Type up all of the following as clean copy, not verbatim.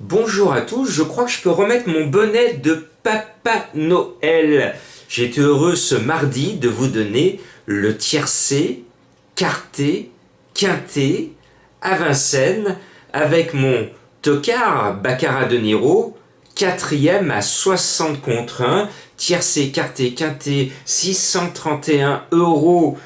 Bonjour à tous, je crois que je peux remettre mon bonnet de Papa Noël. J'ai été heureux ce mardi de vous donner le tiercé, quarté, quinté à Vincennes avec mon tocard Baccarat de Niro, quatrième à 60 contre 1, tiercé, quarté, quinté, 631 €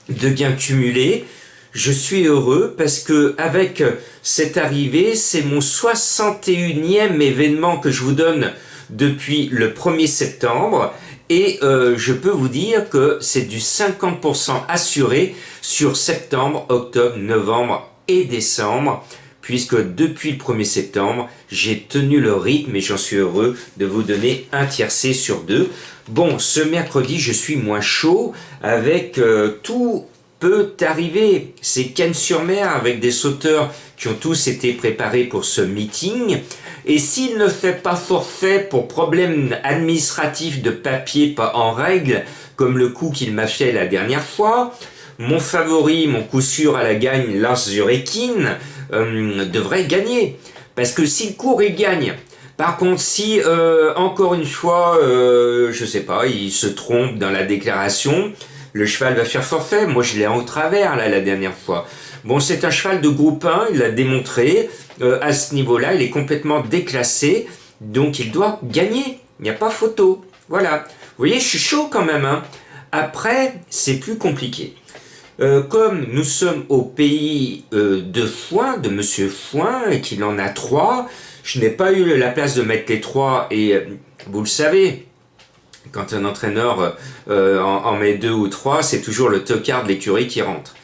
de gains cumulés. Je suis heureux parce que avec cette arrivée, c'est mon 61e événement que je vous donne depuis le 1er septembre et je peux vous dire que c'est du 50% assuré sur septembre, octobre, novembre et décembre, puisque depuis le 1er septembre, j'ai tenu le rythme et j'en suis heureux de vous donner un tiercé sur deux. Bon, ce mercredi, je suis moins chaud avec tout peut arriver. C'est Cannes-sur-Mer avec des sauteurs qui ont tous été préparés pour ce meeting. Et s'il ne fait pas forfait pour problème administratif de papier pas en règle, comme le coup qu'il m'a fait la dernière fois, mon favori, mon coup sûr à la gagne, Lars Zurekin, devrait gagner. Parce que s'il court, il gagne. Par contre, si encore une fois, je sais pas, il se trompe dans la déclaration, le cheval va faire forfait. Moi, je l'ai en travers là la dernière fois. Bon, c'est un cheval de groupe 1, il l'a démontré. À ce niveau-là, il est complètement déclassé, donc il doit gagner. Il n'y a pas photo. Voilà. Vous voyez, je suis chaud quand même. Hein. Après, c'est plus compliqué. Comme nous sommes au pays de Foin, de Monsieur Foin, et qu'il en a trois, je n'ai pas eu la place de mettre les trois, et vous le savez, quand un entraîneur en met deux ou trois, c'est toujours le tocard de l'écurie qui rentre.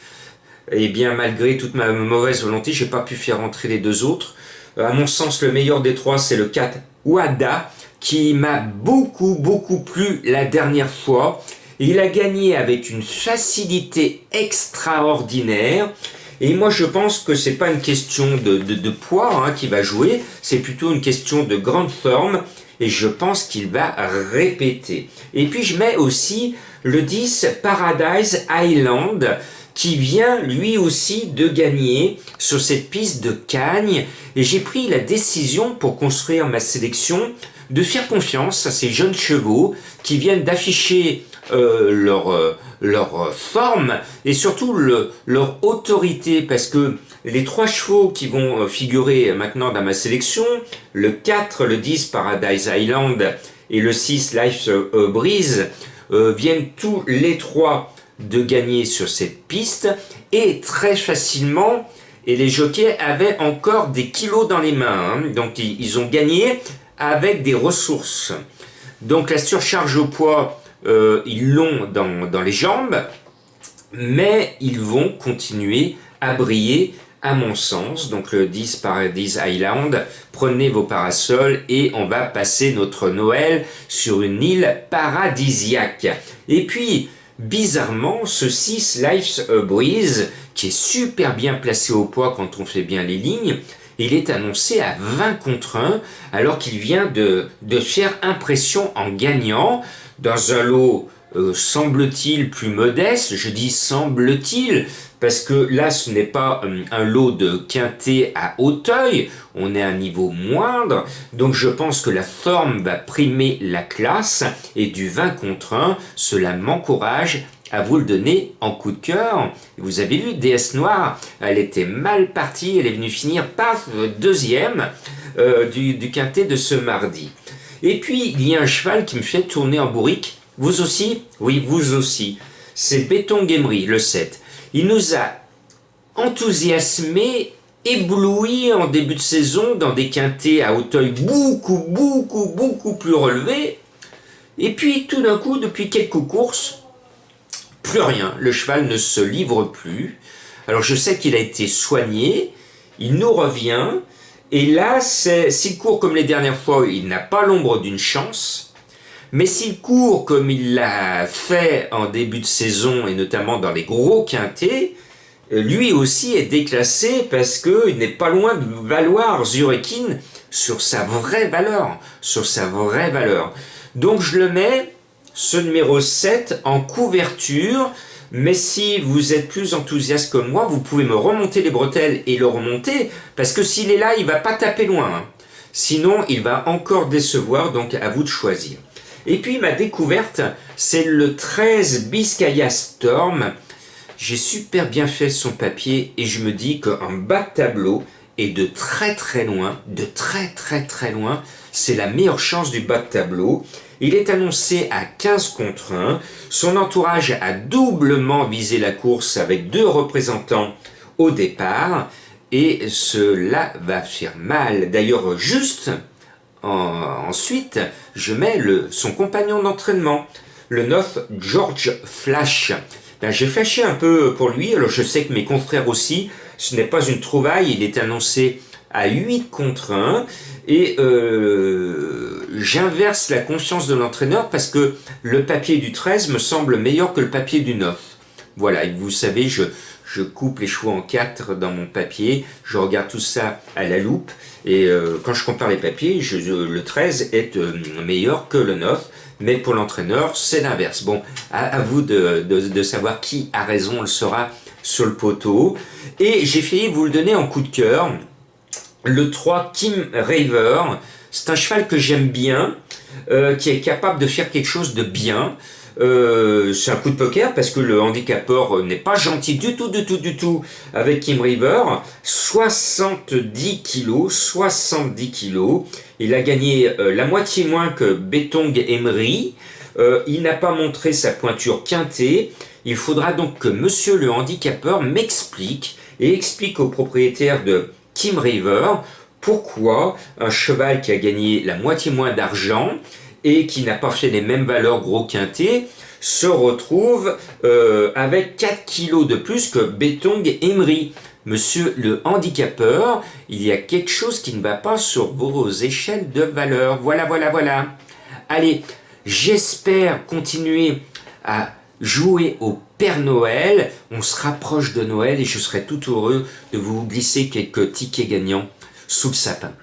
Et bien malgré toute ma mauvaise volonté, j'ai pas pu faire rentrer les deux autres. À mon sens, le meilleur des trois, c'est le 4 Wada, qui m'a beaucoup plu la dernière fois. Il a gagné avec une facilité extraordinaire. Et moi, je pense que c'est pas une question de poids qui va jouer, c'est plutôt une question de grande forme. Et je pense qu'il va répéter. Et puis, je mets aussi le 10 Paradise Island, qui vient lui aussi de gagner sur cette piste de Cagnes. Et j'ai pris la décision pour construire ma sélection de faire confiance à ces jeunes chevaux qui viennent d'afficher leur forme et surtout leur autorité, parce que les trois chevaux qui vont figurer maintenant dans ma sélection, le 4, le 10 Paradise Island et le 6 Life Breeze, viennent tous les trois de gagner sur cette piste et très facilement. Et les jockeys avaient encore des kilos dans les mains, donc ils ont gagné avec des ressources. Donc la surcharge au poids, ils l'ont dans les jambes, mais ils vont continuer à briller à mon sens. Donc le 10 Paradise Island, prenez vos parasols et on va passer notre Noël sur une île paradisiaque. Et puis, bizarrement, ce 6 Life's Breeze, qui est super bien placé au poids quand on fait bien les lignes, il est annoncé à 20 contre 1, alors qu'il vient de faire impression en gagnant dans un lot semble-t-il plus modeste. Je dis semble-t-il parce que là ce n'est pas un lot de quintet à Auteuil, on est à un niveau moindre, donc je pense que la forme va primer la classe, et du 20 contre 1, cela m'encourage à vous le donner en coup de cœur. Vous avez vu, DS Noire, elle était mal partie, elle est venue finir paf, deuxième du quintet de ce mardi. Et puis il y a un cheval qui me fait tourner en bourrique. Vous aussi? Oui, vous aussi. C'est Béton Gamery, le 7. Il nous a enthousiasmés, éblouis en début de saison dans des quintets à Auteuil beaucoup plus relevés. Et puis tout d'un coup, depuis quelques courses, plus rien. Le cheval ne se livre plus. Alors je sais qu'il a été soigné, il nous revient. Et là, s'il court comme les dernières fois, il n'a pas l'ombre d'une chance. Mais s'il court comme il l'a fait en début de saison, et notamment dans les gros quintets, lui aussi est déclassé parce qu'il n'est pas loin de valoir Zurekin sur sa vraie valeur. Donc je le mets, ce numéro 7, en couverture, Mais si vous êtes plus enthousiaste que moi, vous pouvez me remonter les bretelles et le remonter, parce que s'il est là, il va pas taper loin, hein. Sinon, il va encore décevoir, donc à vous de choisir. Et puis ma découverte, c'est le 13 Biscaya Storm. J'ai super bien fait son papier et je me dis qu'en bas de tableau et de très très loin, c'est la meilleure chance du bas de tableau. Il est annoncé à 15 contre 1. Son entourage a doublement visé la course avec 2 représentants au départ. Et cela va faire mal. D'ailleurs, juste ensuite, je mets son compagnon d'entraînement, le 9 George Flash. Ben, j'ai flashé un peu pour lui, alors je sais que mes confrères aussi, ce n'est pas une trouvaille, il est annoncé à 8 contre 1, et j'inverse la confiance de l'entraîneur parce que le papier du 13 me semble meilleur que le papier du 9. Voilà, et vous savez, je coupe les chevaux en 4 dans mon papier, je regarde tout ça à la loupe, et quand je compare les papiers, le 13 est meilleur que le 9, mais pour l'entraîneur, c'est l'inverse. Bon, à vous de savoir qui a raison, on le saura sur le poteau. Et j'ai failli vous le donner en coup de cœur, le 3 Kim Raver. C'est un cheval que j'aime bien, qui est capable de faire quelque chose de bien. C'est un coup de poker parce que le handicapeur n'est pas gentil du tout avec Kim River. 70 kilos. Il a gagné la moitié moins que Betong Emery. Il n'a pas montré sa pointure quintée. Il faudra donc que monsieur le handicapeur m'explique et explique au propriétaire de Kim River pourquoi un cheval qui a gagné la moitié moins d'argent et qui n'a pas fait les mêmes valeurs gros quintés, se retrouve avec 4 kilos de plus que Betong Emery. Monsieur le handicapeur, il y a quelque chose qui ne va pas sur vos échelles de valeur. Voilà. Allez, j'espère continuer à jouer au Père Noël. On se rapproche de Noël et je serai tout heureux de vous glisser quelques tickets gagnants sous le sapin.